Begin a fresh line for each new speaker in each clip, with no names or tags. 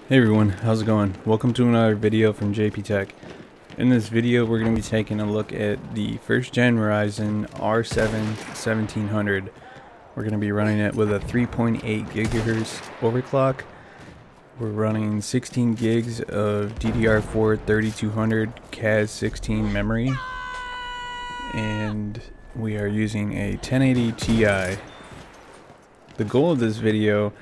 Hey everyone, how's it going? Welcome to another video from JP Tech. In this video we're going to be taking a look at the first gen Ryzen R7 1700. We're going to be running it with a 3.8 gigahertz overclock. We're running 16 gigs of DDR4 3200 Ghz 16 memory, and we are using a 1080 Ti. The goal of this video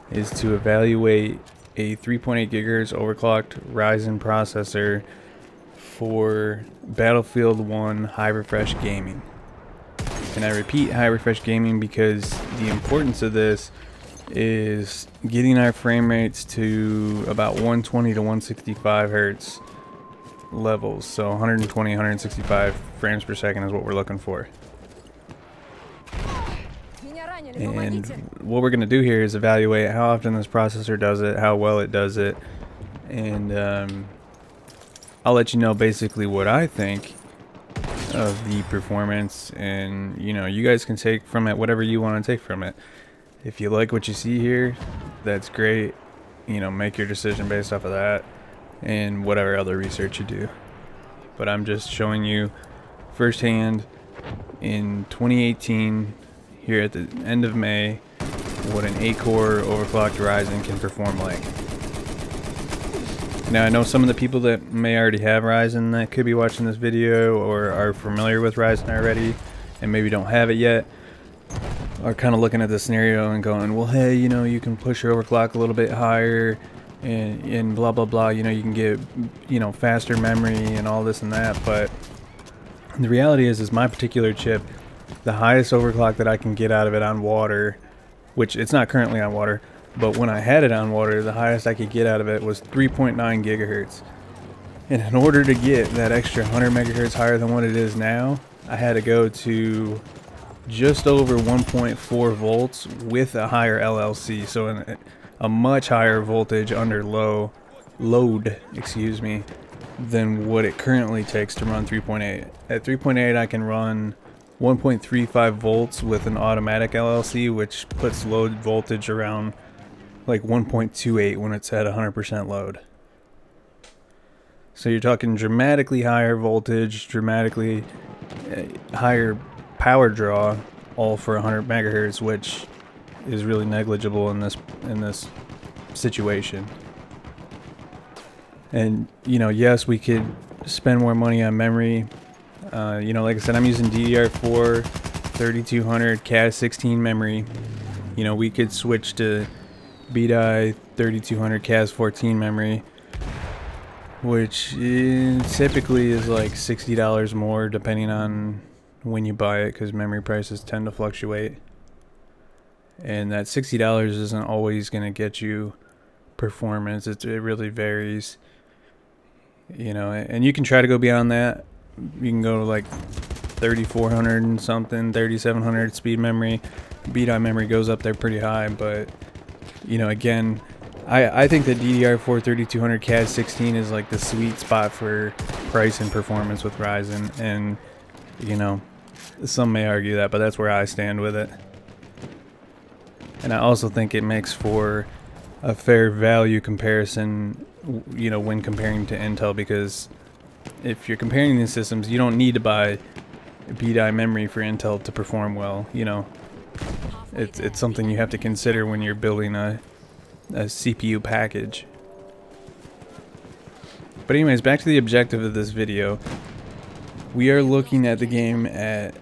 is to evaluate a 3.8 gigahertz overclocked Ryzen processor for Battlefield 1 high refresh gaming. And I repeat high refresh gaming because the importance of this is getting our frame rates to about 120 to 165 hertz levels. So 120, 165 frames per second is what we're looking for. And what we're going to do here is evaluate how often this processor does it, how well it does it, and I'll let you know basically what I think of the performance, and you guys can take from it whatever you want to take from it. If you like what you see here, that's great. Make your decision based off of that and whatever other research you do. But I'm just showing you firsthand in 2018 here at the end of May what an 8-core overclocked Ryzen can perform like. Now I know some of the people that may already have Ryzen that could be watching this video or are familiar with Ryzen already and maybe don't have it yet are kind of looking at the scenario and going, well, hey, you can push your overclock a little bit higher and blah blah blah, you can get faster memory and all this and that. But the reality is my particular chip, the highest overclock that I can get out of it on water, which it's not currently on water, but when I had it on water, the highest I could get out of it was 3.9 gigahertz. And in order to get that extra 100 megahertz higher than what it is now, I had to go to just over 1.4 volts with a higher LLC, so a much higher voltage under load, excuse me, than what it currently takes to run 3.8. At 3.8 I can run 1.35 volts with an automatic LLC, which puts load voltage around like 1.28 when it's at 100% load. So you're talking dramatically higher voltage, dramatically higher power draw, all for 100 megahertz, which is really negligible in this situation. And yes, we could spend more money on memory. Like I said, I'm using DDR4 3200 Ghz 16 memory. We could switch to BDI 3200 Ghz 14 memory, which typically is like $60 more depending on when you buy it, because memory prices tend to fluctuate. And that $60 isn't always going to get you performance. It really varies. And you can try to go beyond that. You can go to like 3400 and something, 3700 speed memory. BDI memory goes up there pretty high, but again, I think that DDR4 3200 Ghz 16 is like the sweet spot for price and performance with Ryzen, and some may argue that, but that's where I stand with it. And I also think it makes for a fair value comparison, when comparing to Intel, because if you're comparing these systems, you don't need to buy BDI memory for Intel to perform well. It's something you have to consider when you're building a CPU package. But anyways, back to the objective of this video. We are looking at the game at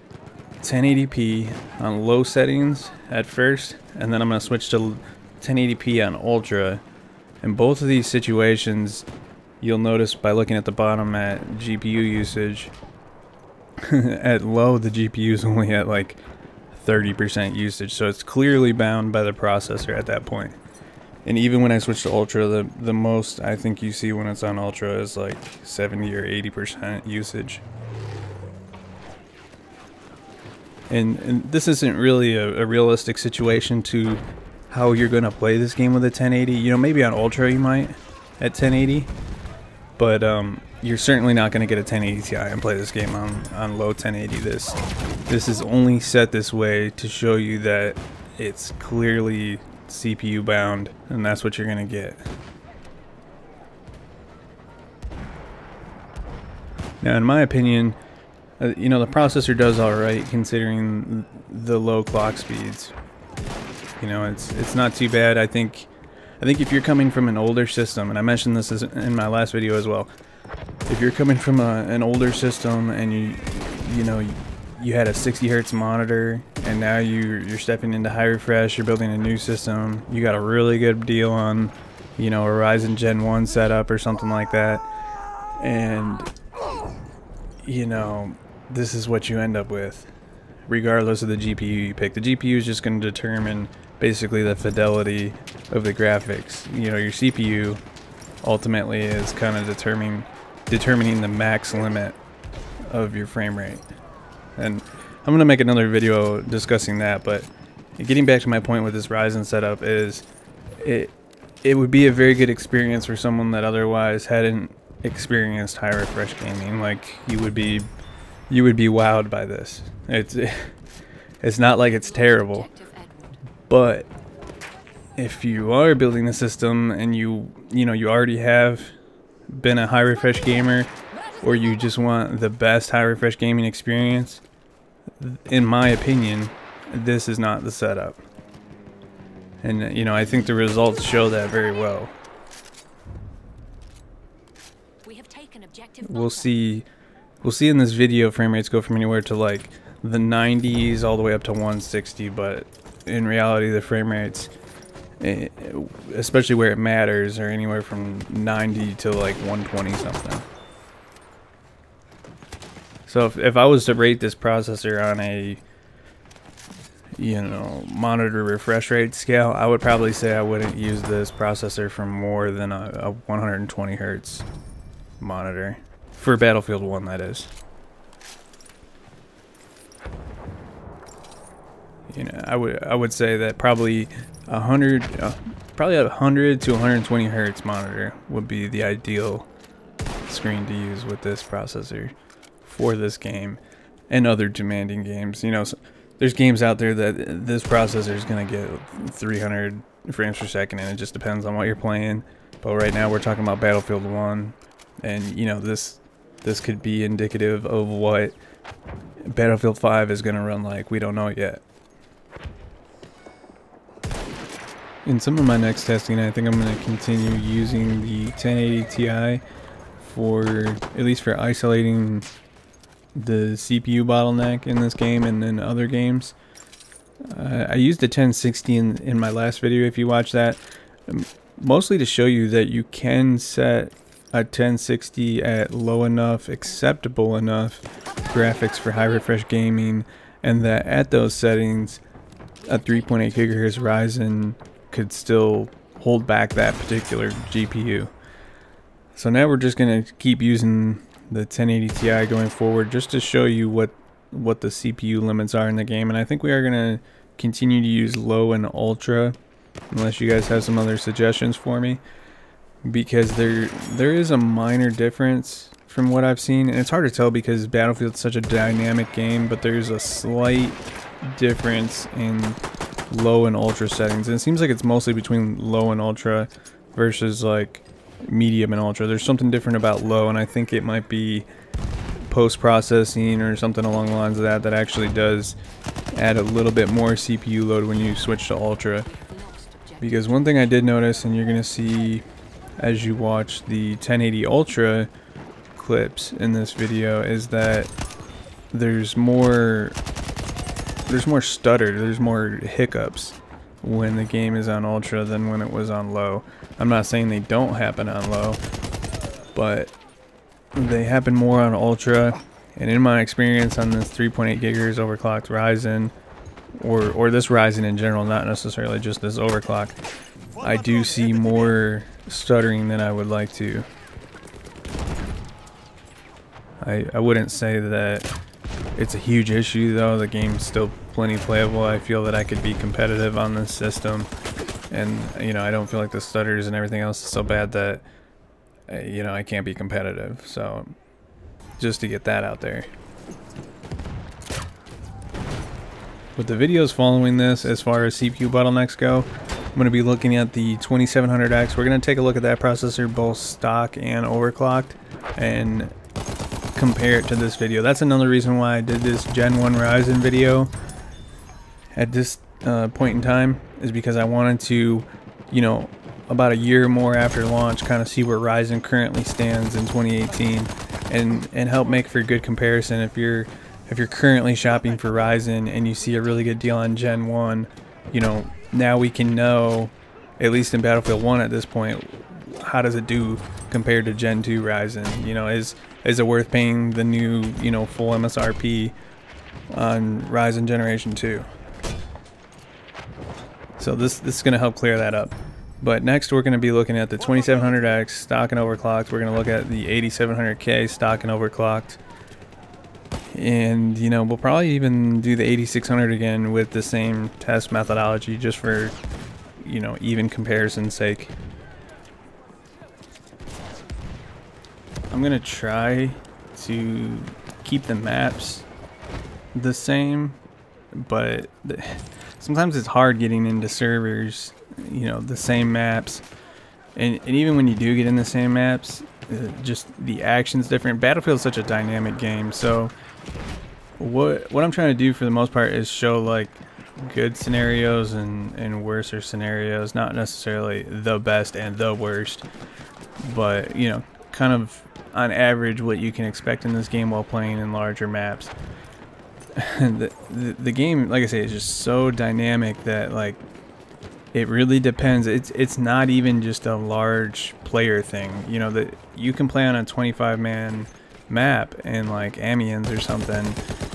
1080p on low settings at first, and then I'm going to switch to 1080p on ultra. In both of these situations, you'll notice by looking at the bottom at GPU usage, at low the GPU is only at like 30% usage, so it's clearly bound by the processor at that point. And even when I switch to ultra, the most I think you see when it's on ultra is like 70 or 80% usage. And this isn't really a realistic situation to how you're going to play this game with a 1080. Maybe on ultra you might at 1080, but you're certainly not going to get a 1080 Ti and play this game on low 1080. This is only set this way to show you that it's clearly CPU bound, and that's what you're going to get. Now, in my opinion, you know, the processor does alright considering the low clock speeds. You know, it's not too bad. I think if you're coming from an older system, and I mentioned this in my last video as well, if you're coming from an older system and you had a 60 hertz monitor and now you're stepping into high refresh, you're building a new system, you got a really good deal on, you know, a Ryzen Gen 1 setup or something like that, and you know, this is what you end up with regardless of the GPU you pick. The GPU is just going to determine basically the fidelity of the graphics. You know, your CPU ultimately is kind of determining the max limit of your frame rate. And I'm going to make another video discussing that, but getting back to my point with this Ryzen setup is it would be a very good experience for someone that otherwise hadn't experienced high refresh gaming. Like, you would be wowed by this. It's not like it's terrible, but if you are building a system and you already have been a high refresh gamer, or you just want the best high refresh gaming experience, in my opinion, this is not the setup. And you know, I think the results show that very well. We'll see in this video frame rates go from anywhere to like the 90s all the way up to 160, but in reality the frame rates, especially where it matters, are anywhere from 90 to like 120 something. So if I was to rate this processor on a, you know, monitor refresh rate scale, I would probably say I wouldn't use this processor for more than a 120 hertz monitor. For Battlefield 1, that is. You know, I would say that probably 100 to 120 hertz monitor would be the ideal screen to use with this processor for this game and other demanding games. You know, so there's games out there that this processor is going to get 300 frames per second, and it just depends on what you're playing. But right now we're talking about Battlefield 1, and you know, this could be indicative of what Battlefield 5 is going to run like. We don't know it yet. In some of my next testing, I think I'm going to continue using the 1080 Ti for, at least for isolating the CPU bottleneck in this game and in other games. I used the 1060 in my last video, if you watch that, mostly to show you that you can set a 1060 at low enough, acceptable enough graphics for high refresh gaming, and that at those settings a 3.8 GHz Ryzen could still hold back that particular GPU. So now we're just going to keep using the 1080 Ti going forward just to show you what the CPU limits are in the game, and I think we are going to continue to use low and ultra unless you guys have some other suggestions for me, because there is a minor difference from what I've seen, and it's hard to tell because Battlefield's such a dynamic game, but there's a slight difference in low and ultra settings, and it seems like it's mostly between low and ultra versus like medium and ultra. There's something different about low, and I think it might be post-processing or something along the lines of that actually does add a little bit more CPU load when you switch to ultra. Because one thing I did notice, and you're gonna see as you watch the 1080 Ultra clips in this video, is that there's more stutter, there's more hiccups when the game is on ultra than when it was on low. I'm not saying they don't happen on low, but they happen more on ultra, and in my experience on this 3.8 GHz overclocked Ryzen, or this Ryzen in general, not necessarily just this overclock, I do see more stuttering than I would like to. I wouldn't say that it's a huge issue though. The game's still plenty playable. I feel that I could be competitive on this system, and you know, I don't feel like the stutters and everything else is so bad that you know, I can't be competitive. So just to get that out there. With the videos following this, as far as CPU bottlenecks go, I'm going to be looking at the 2700X. We're going to take a look at that processor, both stock and overclocked, and compare it to this video. That's another reason why I did this Gen 1 Ryzen video at this point in time, is because I wanted to, you know, about a year more after launch, kind of see where Ryzen currently stands in 2018, and help make for a good comparison. If you're currently shopping for Ryzen and you see a really good deal on Gen 1, you know, now we can know, at least in Battlefield 1 at this point, how does it do compared to Gen 2 Ryzen. You know, is it worth paying the new, you know, full MSRP on Ryzen Generation 2? So this is going to help clear that up. But next we're going to be looking at the 2700X stock and overclocked. We're going to look at the 8700K stock and overclocked. And, you know, we'll probably even do the 8600 again with the same test methodology, just for, you know, even comparison's sake. I'm going to try to keep the maps the same, but sometimes it's hard getting into servers, you know, the same maps, and even when you do get in the same maps, just the action's different. Battlefield's such a dynamic game, so what I'm trying to do for the most part is show like good scenarios and worser scenarios, not necessarily the best and the worst, but, you know, kind of on average what you can expect in this game while playing in larger maps. the game, like I say, is just so dynamic that, like, it really depends. It's not even just a large player thing. You know, that you can play on a 25-man map in like Amiens or something,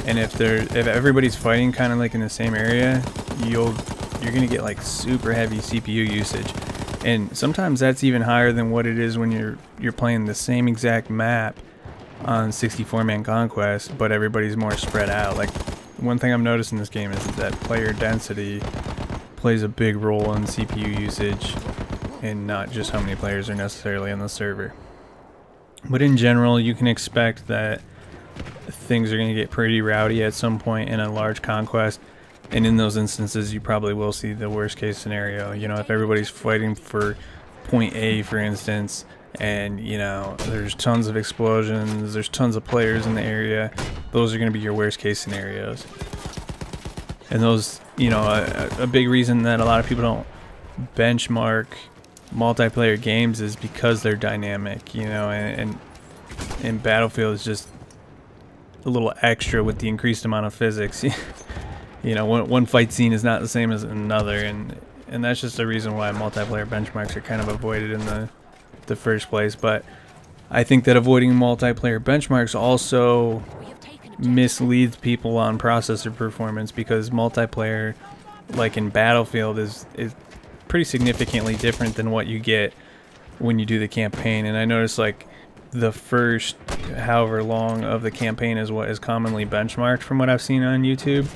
and if everybody's fighting kind of like in the same area, you're gonna get like super heavy CPU usage, and sometimes that's even higher than what it is when you're playing the same exact map on 64-man Conquest, but everybody's more spread out. Like, one thing I've noticed in this game is that player density plays a big role in CPU usage, and not just how many players are necessarily on the server. But in general, you can expect that things are going to get pretty rowdy at some point in a large conquest, and in those instances you probably will see the worst case scenario. You know, if everybody's fighting for point A, for instance, and, you know, there's tons of explosions, there's tons of players in the area, those are going to be your worst case scenarios. And those, you know, a big reason that a lot of people don't benchmark multiplayer games is because they're dynamic, you know, and Battlefield is just a little extra with the increased amount of physics. You know, one fight scene is not the same as another, and that's just the reason why multiplayer benchmarks are kind of avoided in the first place. But I think that avoiding multiplayer benchmarks also misleads people on processor performance, because multiplayer, like in Battlefield, is pretty significantly different than what you get when you do the campaign. And I noticed, like, the first however long of the campaign is what is commonly benchmarked from what I've seen on YouTube,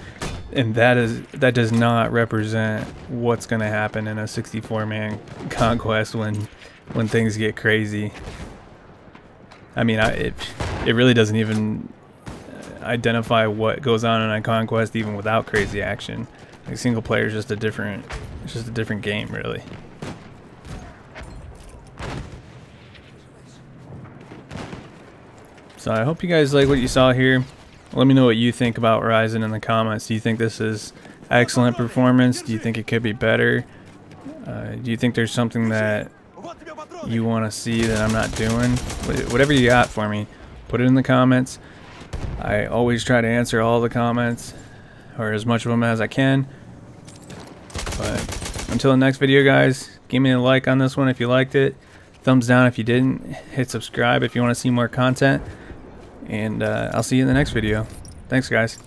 and that does not represent what's going to happen in a 64-man conquest when things get crazy. I mean, it really doesn't even identify what goes on in a conquest even without crazy action. Like, single player is just a different game, really. So I hope you guys like what you saw here. Let me know what you think about Ryzen in the comments. Do you think this is excellent performance? Do you think it could be better? Do you think there's something that you want to see that I'm not doing? Whatever you got for me, put it in the comments. I always try to answer all the comments, or as much of them as I can. But until the next video, guys, give me a like on this one if you liked it. Thumbs down if you didn't. Hit subscribe if you want to see more content. And I'll see you in the next video. Thanks, guys.